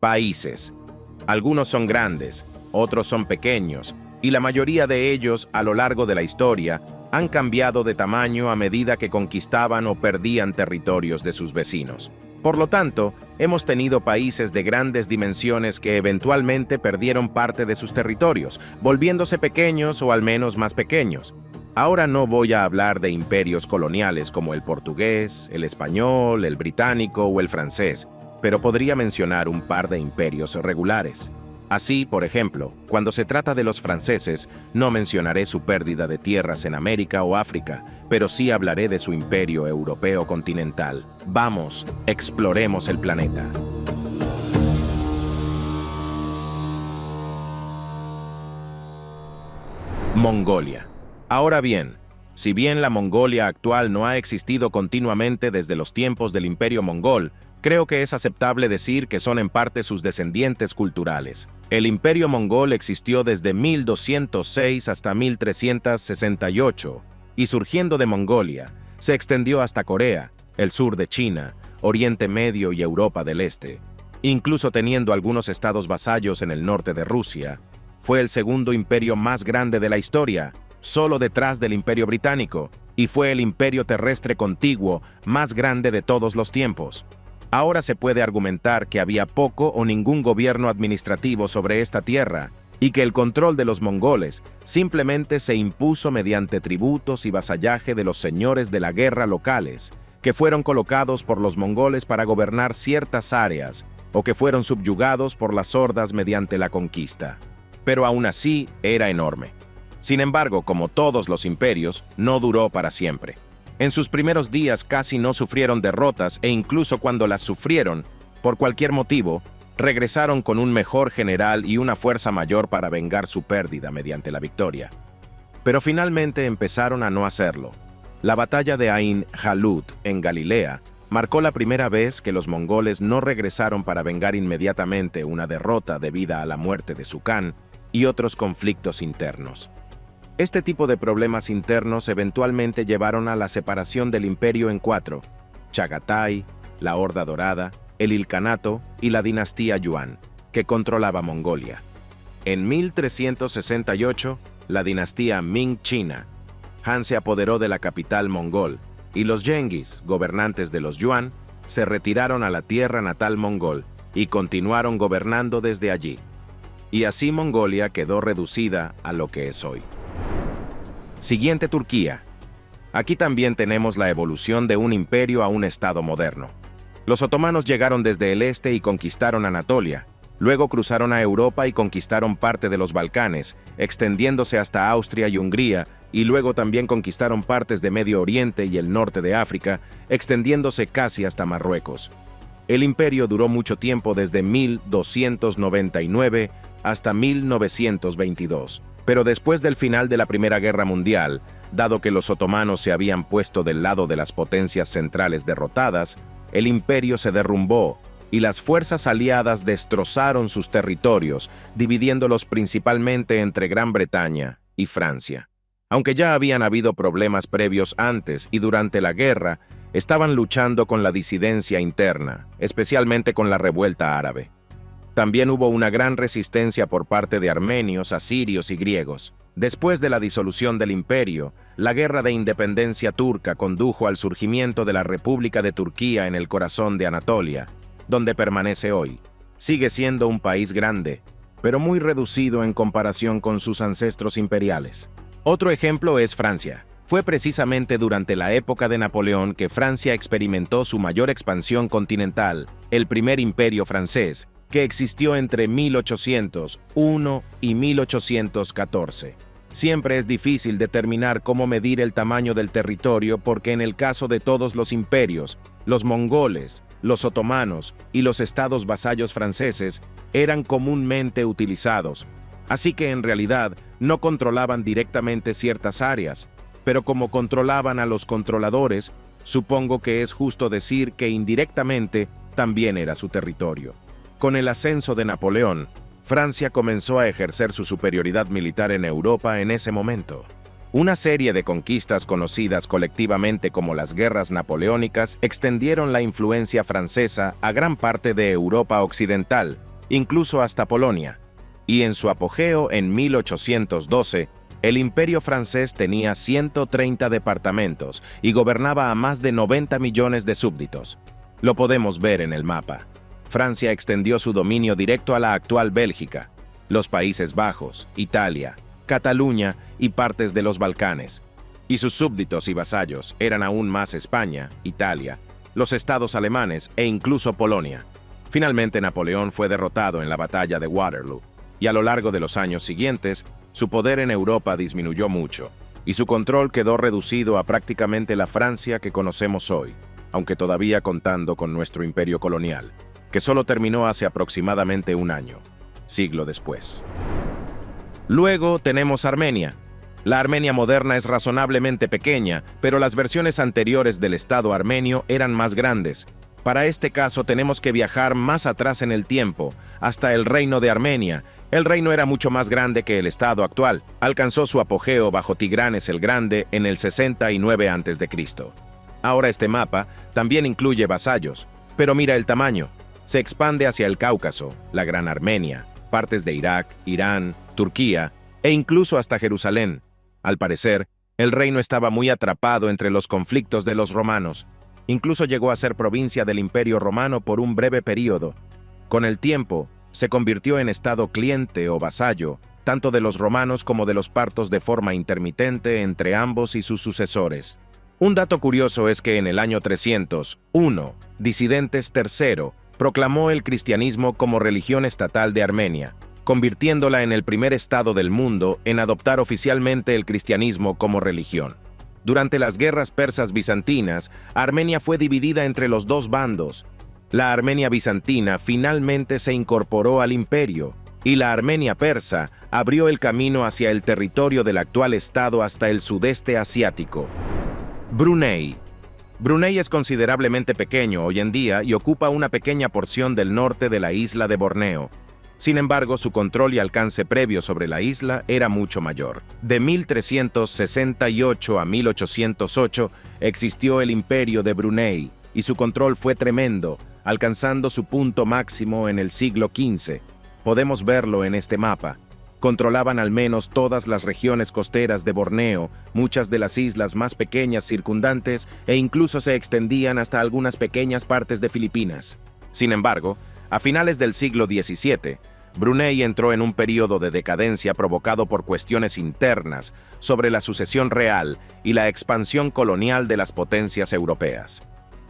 Países. Algunos son grandes, otros son pequeños, y la mayoría de ellos, a lo largo de la historia, han cambiado de tamaño a medida que conquistaban o perdían territorios de sus vecinos. Por lo tanto, hemos tenido países de grandes dimensiones que eventualmente perdieron parte de sus territorios, volviéndose pequeños o al menos más pequeños. Ahora no voy a hablar de imperios coloniales como el portugués, el español, el británico o el francés, pero podría mencionar un par de imperios regulares. Así, por ejemplo, cuando se trata de los franceses, no mencionaré su pérdida de tierras en América o África, pero sí hablaré de su imperio europeo continental. Vamos, exploremos el planeta. Mongolia. Ahora bien, si bien la Mongolia actual no ha existido continuamente desde los tiempos del Imperio Mongol, creo que es aceptable decir que son en parte sus descendientes culturales. El Imperio Mongol existió desde 1206 hasta 1368, y surgiendo de Mongolia, se extendió hasta Corea, el sur de China, Oriente Medio y Europa del Este. Incluso teniendo algunos estados vasallos en el norte de Rusia, fue el segundo imperio más grande de la historia, solo detrás del Imperio Británico, y fue el imperio terrestre contiguo más grande de todos los tiempos. Ahora se puede argumentar que había poco o ningún gobierno administrativo sobre esta tierra y que el control de los mongoles simplemente se impuso mediante tributos y vasallaje de los señores de la guerra locales, que fueron colocados por los mongoles para gobernar ciertas áreas o que fueron subyugados por las hordas mediante la conquista. Pero aún así era enorme. Sin embargo, como todos los imperios, no duró para siempre. En sus primeros días casi no sufrieron derrotas e incluso cuando las sufrieron, por cualquier motivo, regresaron con un mejor general y una fuerza mayor para vengar su pérdida mediante la victoria. Pero finalmente empezaron a no hacerlo. La batalla de Ain Jalut, en Galilea, marcó la primera vez que los mongoles no regresaron para vengar inmediatamente una derrota debida a la muerte de su Khan y otros conflictos internos. Este tipo de problemas internos eventualmente llevaron a la separación del imperio en cuatro: Chagatai, la Horda Dorada, el Ilkhanato y la dinastía Yuan, que controlaba Mongolia. En 1368, la dinastía Ming China, Han se apoderó de la capital mongol, y los Yenghis, gobernantes de los Yuan, se retiraron a la tierra natal mongol y continuaron gobernando desde allí. Y así Mongolia quedó reducida a lo que es hoy. Siguiente, Turquía. Aquí también tenemos la evolución de un imperio a un estado moderno. Los otomanos llegaron desde el este y conquistaron Anatolia, luego cruzaron a Europa y conquistaron parte de los Balcanes, extendiéndose hasta Austria y Hungría, y luego también conquistaron partes de Medio Oriente y el norte de África, extendiéndose casi hasta Marruecos. El imperio duró mucho tiempo desde 1299 hasta 1922. Pero después del final de la Primera Guerra Mundial, dado que los otomanos se habían puesto del lado de las potencias centrales derrotadas, el imperio se derrumbó y las fuerzas aliadas destrozaron sus territorios, dividiéndolos principalmente entre Gran Bretaña y Francia. Aunque ya habían habido problemas previos antes y durante la guerra, estaban luchando con la disidencia interna, especialmente con la revuelta árabe. También hubo una gran resistencia por parte de armenios, asirios y griegos. Después de la disolución del imperio, la guerra de independencia turca condujo al surgimiento de la República de Turquía en el corazón de Anatolia, donde permanece hoy. Sigue siendo un país grande, pero muy reducido en comparación con sus ancestros imperiales. Otro ejemplo es Francia. Fue precisamente durante la época de Napoleón que Francia experimentó su mayor expansión continental, el primer imperio francés, que existió entre 1801 y 1814. Siempre es difícil determinar cómo medir el tamaño del territorio porque en el caso de todos los imperios, los mongoles, los otomanos y los estados vasallos franceses eran comúnmente utilizados, así que en realidad no controlaban directamente ciertas áreas, pero como controlaban a los controladores, supongo que es justo decir que indirectamente también era su territorio. Con el ascenso de Napoleón, Francia comenzó a ejercer su superioridad militar en Europa en ese momento. Una serie de conquistas conocidas colectivamente como las Guerras Napoleónicas extendieron la influencia francesa a gran parte de Europa occidental, incluso hasta Polonia. Y en su apogeo en 1812, el Imperio francés tenía 130 departamentos y gobernaba a más de 90 millones de súbditos. Lo podemos ver en el mapa. Francia extendió su dominio directo a la actual Bélgica, los Países Bajos, Italia, Cataluña y partes de los Balcanes. Y sus súbditos y vasallos eran aún más España, Italia, los estados alemanes e incluso Polonia. Finalmente Napoleón fue derrotado en la batalla de Waterloo, y a lo largo de los años siguientes, su poder en Europa disminuyó mucho, y su control quedó reducido a prácticamente la Francia que conocemos hoy, aunque todavía contando con nuestro imperio colonial, que solo terminó hace aproximadamente un año, siglo después. Luego tenemos Armenia. La Armenia moderna es razonablemente pequeña, pero las versiones anteriores del Estado armenio eran más grandes. Para este caso tenemos que viajar más atrás en el tiempo, hasta el Reino de Armenia. El reino era mucho más grande que el Estado actual. Alcanzó su apogeo bajo Tigranes el Grande en el 69 a.C. Ahora este mapa también incluye vasallos, pero mira el tamaño. Se expande hacia el Cáucaso, la Gran Armenia, partes de Irak, Irán, Turquía e incluso hasta Jerusalén. Al parecer, el reino estaba muy atrapado entre los conflictos de los romanos. Incluso llegó a ser provincia del Imperio Romano por un breve período. Con el tiempo, se convirtió en estado cliente o vasallo, tanto de los romanos como de los partos de forma intermitente entre ambos y sus sucesores. Un dato curioso es que en el año 301, Disidentes III proclamó el cristianismo como religión estatal de Armenia, convirtiéndola en el primer estado del mundo en adoptar oficialmente el cristianismo como religión. Durante las guerras persas bizantinas, Armenia fue dividida entre los dos bandos. La Armenia bizantina finalmente se incorporó al imperio, y la Armenia persa abrió el camino hacia el territorio del actual estado hasta el sudeste asiático. Brunei. Brunei es considerablemente pequeño hoy en día y ocupa una pequeña porción del norte de la isla de Borneo. Sin embargo, su control y alcance previo sobre la isla era mucho mayor. De 1368 a 1808 existió el Imperio de Brunei, y su control fue tremendo, alcanzando su punto máximo en el siglo XV. Podemos verlo en este mapa. Controlaban al menos todas las regiones costeras de Borneo, muchas de las islas más pequeñas circundantes e incluso se extendían hasta algunas pequeñas partes de Filipinas. Sin embargo, a finales del siglo XVII, Brunei entró en un período de decadencia provocado por cuestiones internas sobre la sucesión real y la expansión colonial de las potencias europeas.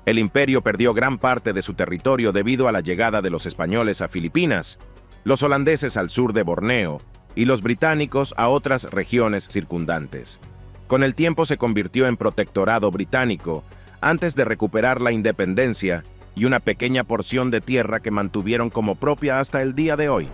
El imperio perdió gran parte de su territorio debido a la llegada de los españoles a Filipinas, los holandeses al sur de Borneo y los británicos a otras regiones circundantes. Con el tiempo se convirtió en protectorado británico antes de recuperar la independencia y una pequeña porción de tierra que mantuvieron como propia hasta el día de hoy.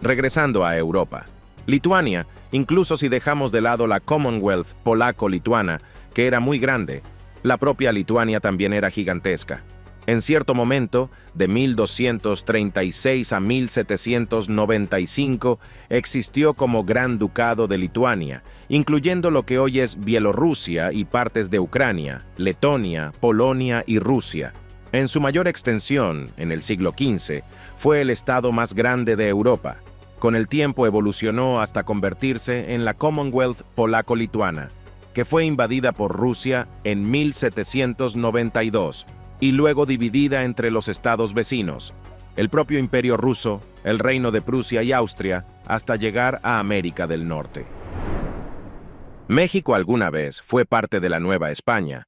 Regresando a Europa, Lituania, incluso si dejamos de lado la Commonwealth polaco-lituana, que era muy grande, la propia Lituania también era gigantesca. En cierto momento, de 1236 a 1795, existió como Gran Ducado de Lituania, incluyendo lo que hoy es Bielorrusia y partes de Ucrania, Letonia, Polonia y Rusia. En su mayor extensión, en el siglo XV, fue el estado más grande de Europa. Con el tiempo evolucionó hasta convertirse en la Commonwealth polaco-lituana, que fue invadida por Rusia en 1792 y luego dividida entre los estados vecinos, el propio Imperio Ruso, el Reino de Prusia y Austria, hasta llegar a América del Norte. México alguna vez fue parte de la Nueva España.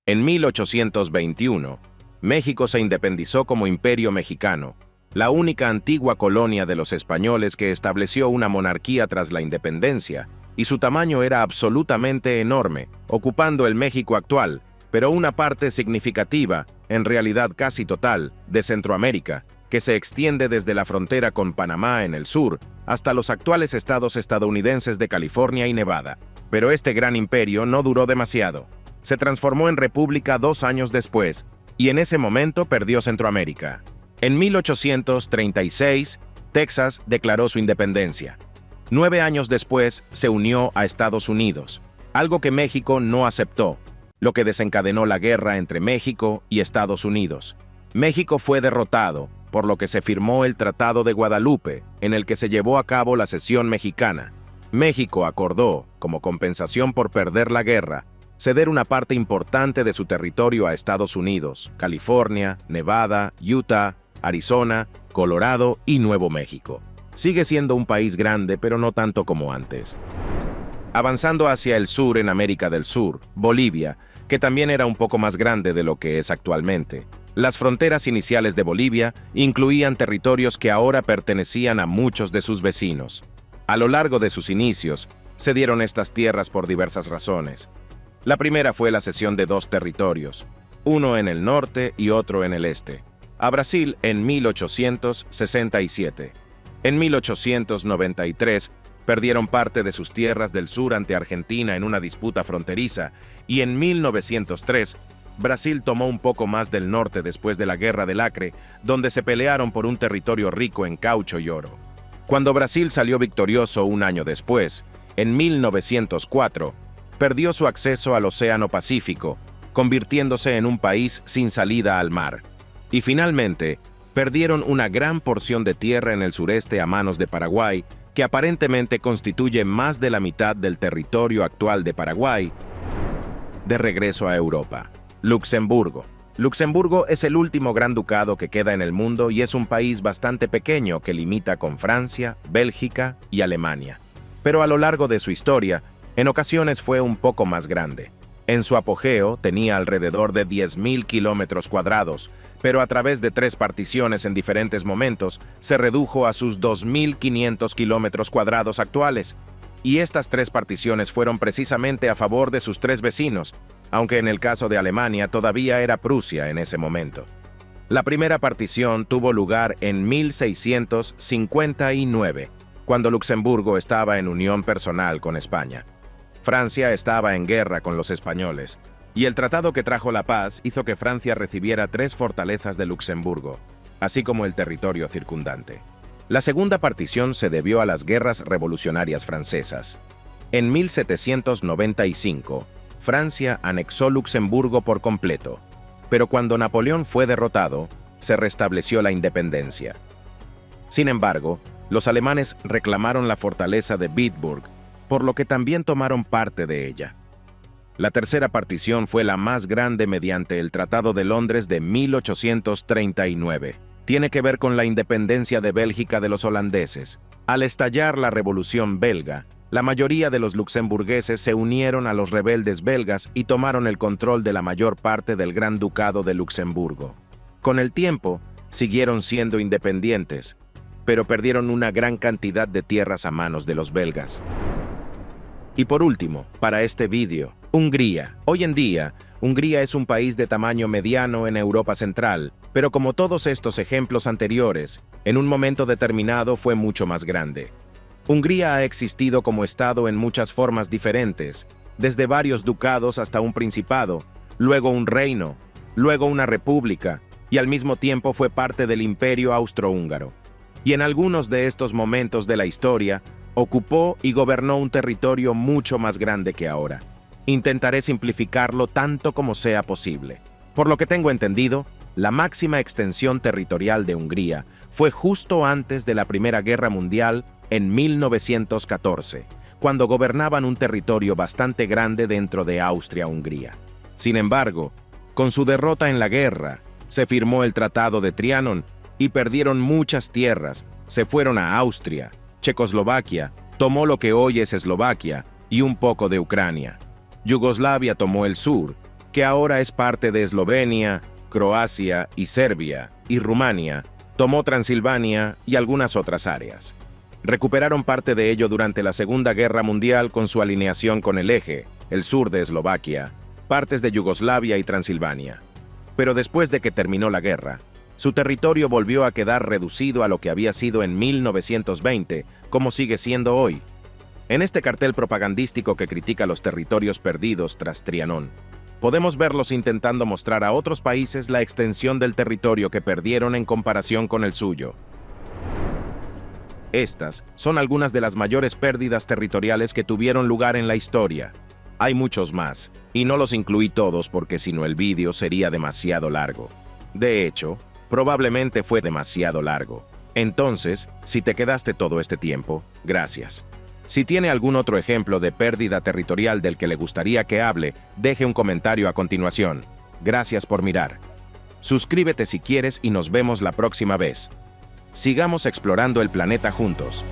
En 1821, México se independizó como Imperio Mexicano, la única antigua colonia de los españoles que estableció una monarquía tras la independencia, y su tamaño era absolutamente enorme, ocupando el México actual, pero una parte significativa, en realidad casi total, de Centroamérica, que se extiende desde la frontera con Panamá en el sur hasta los actuales estados estadounidenses de California y Nevada. Pero este gran imperio no duró demasiado. Se transformó en república 2 años después, y en ese momento perdió Centroamérica. En 1836, Texas declaró su independencia. 9 años después, se unió a Estados Unidos, algo que México no aceptó, lo que desencadenó la guerra entre México y Estados Unidos. México fue derrotado, por lo que se firmó el Tratado de Guadalupe, en el que se llevó a cabo la cesión mexicana. México acordó, como compensación por perder la guerra, ceder una parte importante de su territorio a Estados Unidos, California, Nevada, Utah, Arizona, Colorado y Nuevo México. Sigue siendo un país grande, pero no tanto como antes. Avanzando hacia el sur en América del Sur, Bolivia, que también era un poco más grande de lo que es actualmente. Las fronteras iniciales de Bolivia incluían territorios que ahora pertenecían a muchos de sus vecinos. A lo largo de sus inicios, se dieron estas tierras por diversas razones. La primera fue la cesión de dos territorios, uno en el norte y otro en el este, a Brasil en 1867. En 1893, perdieron parte de sus tierras del sur ante Argentina en una disputa fronteriza, y en 1903, Brasil tomó un poco más del norte después de la Guerra del Acre, donde se pelearon por un territorio rico en caucho y oro. Cuando Brasil salió victorioso un año después, en 1904, perdió su acceso al Océano Pacífico, convirtiéndose en un país sin salida al mar. Y finalmente, perdieron una gran porción de tierra en el sureste a manos de Paraguay, que aparentemente constituye más de la mitad del territorio actual de Paraguay. De regreso a Europa. Luxemburgo. Luxemburgo es el último gran ducado que queda en el mundo y es un país bastante pequeño que limita con Francia, Bélgica y Alemania. Pero a lo largo de su historia, en ocasiones fue un poco más grande. En su apogeo tenía alrededor de 10.000 kilómetros cuadrados, pero a través de 3 particiones en diferentes momentos se redujo a sus 2.500 kilómetros cuadrados actuales. Y estas 3 particiones fueron precisamente a favor de sus 3 vecinos, aunque en el caso de Alemania todavía era Prusia en ese momento. La primera partición tuvo lugar en 1659, cuando Luxemburgo estaba en unión personal con España. Francia estaba en guerra con los españoles, y el tratado que trajo la paz hizo que Francia recibiera 3 fortalezas de Luxemburgo, así como el territorio circundante. La segunda partición se debió a las guerras revolucionarias francesas. En 1795, Francia anexó Luxemburgo por completo, pero cuando Napoleón fue derrotado, se restableció la independencia. Sin embargo, los alemanes reclamaron la fortaleza de Bitburg, por lo que también tomaron parte de ella. La tercera partición fue la más grande mediante el Tratado de Londres de 1839. Tiene que ver con la independencia de Bélgica de los holandeses. Al estallar la Revolución Belga, la mayoría de los luxemburgueses se unieron a los rebeldes belgas y tomaron el control de la mayor parte del Gran Ducado de Luxemburgo. Con el tiempo, siguieron siendo independientes, pero perdieron una gran cantidad de tierras a manos de los belgas. Y por último, para este vídeo, Hungría. Hoy en día, Hungría es un país de tamaño mediano en Europa Central, pero como todos estos ejemplos anteriores, en un momento determinado fue mucho más grande. Hungría ha existido como estado en muchas formas diferentes, desde varios ducados hasta un principado, luego un reino, luego una república, y al mismo tiempo fue parte del Imperio Austrohúngaro. Y en algunos de estos momentos de la historia, ocupó y gobernó un territorio mucho más grande que ahora. Intentaré simplificarlo tanto como sea posible. Por lo que tengo entendido, la máxima extensión territorial de Hungría fue justo antes de la Primera Guerra Mundial en 1914, cuando gobernaban un territorio bastante grande dentro de Austria-Hungría. Sin embargo, con su derrota en la guerra, se firmó el Tratado de Trianon y perdieron muchas tierras, se fueron a Austria, Checoslovaquia tomó lo que hoy es Eslovaquia y un poco de Ucrania. Yugoslavia tomó el sur, que ahora es parte de Eslovenia, Croacia y Serbia, y Rumania tomó Transilvania y algunas otras áreas. Recuperaron parte de ello durante la Segunda Guerra Mundial con su alineación con el eje, el sur de Eslovaquia, partes de Yugoslavia y Transilvania. Pero después de que terminó la guerra, su territorio volvió a quedar reducido a lo que había sido en 1920, como sigue siendo hoy. En este cartel propagandístico que critica los territorios perdidos tras Trianón, podemos verlos intentando mostrar a otros países la extensión del territorio que perdieron en comparación con el suyo. Estas son algunas de las mayores pérdidas territoriales que tuvieron lugar en la historia. Hay muchos más, y no los incluí todos porque si no el vídeo sería demasiado largo. De hecho, Probablemente fue demasiado largo. Entonces, si te quedaste todo este tiempo, gracias. Si tiene algún otro ejemplo de pérdida territorial del que le gustaría que hable, deje un comentario a continuación. Gracias por mirar. Suscríbete si quieres y nos vemos la próxima vez. Sigamos explorando el planeta juntos.